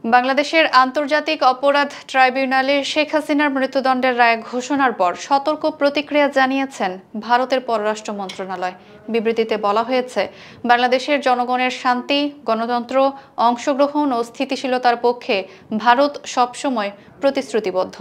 বাংলাদেশের আন্তর্জাতিক অপরাধ ট্রাইব্যুনালে শেখ হাসিনার মৃত্যুদণ্ডের রায় ঘোষণার পর সতর্ক প্রতিক্রিয়া জানিয়েছেন ভারতের পররাষ্ট্র মন্ত্রণালয়। বিবৃতিতে বলা হয়েছে, বাংলাদেশের জনগণের শান্তি, গণতন্ত্র, অংশগ্রহণ ও স্থিতিশীলতার পক্ষে ভারত সবসময় প্রতিশ্রুতিবদ্ধ।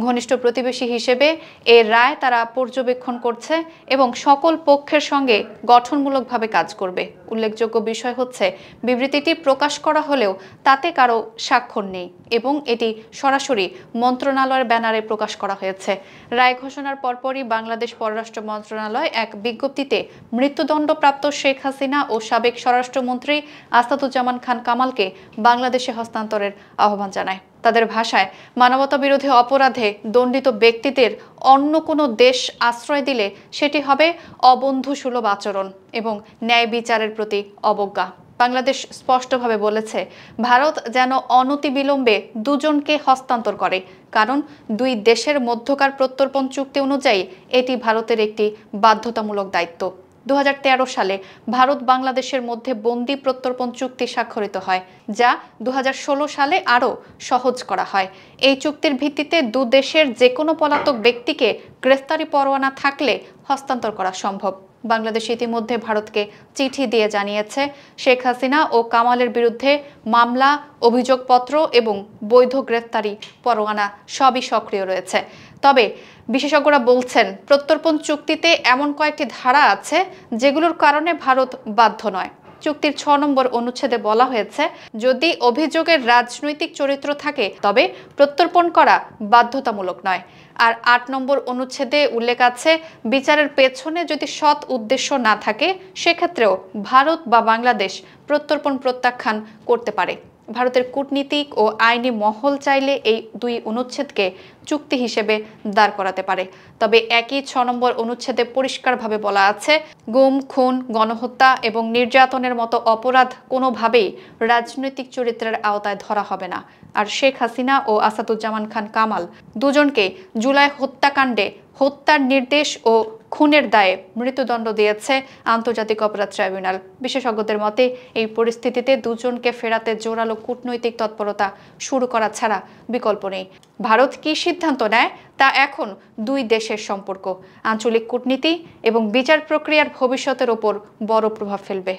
ঘনিষ্ঠ প্রতিবেশী হিসেবে এর রায় তারা পর্যবেক্ষণ করছে এবং সকল পক্ষের সঙ্গে গঠনমূলকভাবে কাজ করবে। উল্লেখযোগ্য বিষয় হচ্ছে, বিবৃতিটি প্রকাশ করা হলেও তাতে কারো স্বাক্ষর নেই এবং এটি সরাসরি মন্ত্রণালয়ের ব্যানারে প্রকাশ করা হয়েছে। রায় ঘোষণার পরপরই বাংলাদেশ পররাষ্ট্র মন্ত্রণালয় এক বিজ্ঞপ্তিতে মৃত্যুদণ্ডপ্রাপ্ত শেখ হাসিনা ও সাবেক স্বরাষ্ট্রমন্ত্রী আসাদুজ্জামান খান কামালকে বাংলাদেশে হস্তান্তরের আহ্বান জানায়। তাদের ভাষায়, মানবতাবিরোধী অপরাধে দণ্ডিত ব্যক্তিদের অন্য কোনো দেশ আশ্রয় দিলে সেটি হবে অবন্ধুসুলভ আচরণ এবং ন্যায় বিচারের প্রতি অবজ্ঞা। বাংলাদেশ স্পষ্টভাবে বলেছে, ভারত যেন অনতিবিলম্বে দুজনকে হস্তান্তর করে, কারণ দুই দেশের মধ্যকার প্রত্যর্পণ চুক্তি অনুযায়ী এটি ভারতের একটি বাধ্যতামূলক দায়িত্ব। 2013 সালে ভারত বাংলাদেশের মধ্যে বন্দি প্রত্যর্পণ চুক্তি স্বাক্ষরিত হয়, যা 2016 সালে আরও সহজ করা হয়। এই চুক্তির ভিত্তিতে দু দেশের যে কোনো পলাতক ব্যক্তিকে গ্রেফতারি পরোয়ানা থাকলে হস্তান্তর করা সম্ভব। বাংলাদেশ ইতিমধ্যে ভারতকে চিঠি দিয়ে জানিয়েছে, শেখ হাসিনা ও কামালের বিরুদ্ধে মামলা, অভিযোগপত্র এবং বৈধ গ্রেফতারি পরোয়ানা সবই সক্রিয় রয়েছে। তবে বিশেষজ্ঞরা বলছেন, প্রত্যর্পণ চুক্তিতে এমন কয়েকটি ধারা আছে যেগুলোর কারণে ভারত বাধ্য নয়। চুক্তির 6 নম্বর অনুচ্ছেদে বলা হয়েছে, যদি অভিযোগের রাজনৈতিক চরিত্র থাকে তবে প্রত্যর্পণ করা বাধ্যতামূলক নয়। আর 8 নম্বর অনুচ্ছেদে উল্লেখ আছে, বিচারের পেছনে যদি সৎ উদ্দেশ্য না থাকে সেক্ষেত্রেও ভারত বা বাংলাদেশ প্রত্যর্পণ প্রত্যাখ্যান করতে পারে। ভারতের কূটনীতিক ও আইনি মহল চাইলে এই দুই অনুচ্ছেদকে চুক্তি হিসেবে দাঁড় করাতে পারে। তবে একই 6 নম্বর অনুচ্ছেদে পরিষ্কারভাবে বলা আছে, গুম, খুন, গণহত্যা এবং নির্যাতনের মতো অপরাধ কোনোভাবেই রাজনৈতিক চরিত্রের আওতায় ধরা হবে না। আর শেখ হাসিনা ও আসাদুজ্জামান খান কামাল দুজনকে জুলাই হত্যাকাণ্ডে হত্যার নির্দেশ ও খুনের দায়ে মৃত্যুদণ্ড দিয়েছে আন্তর্জাতিক অপরাধ ট্রাইব্যুনাল। বিশেষজ্ঞদের মতে, এই পরিস্থিতিতে দুজনকে ফেরাতে জোরালো কূটনৈতিক তৎপরতা শুরু করা ছাড়া বিকল্প নেই। ভারত কী সিদ্ধান্ত নেয় তা এখন দুই দেশের সম্পর্ক, আঞ্চলিক কূটনীতি এবং বিচার প্রক্রিয়ার ভবিষ্যতের ওপর বড় প্রভাব ফেলবে।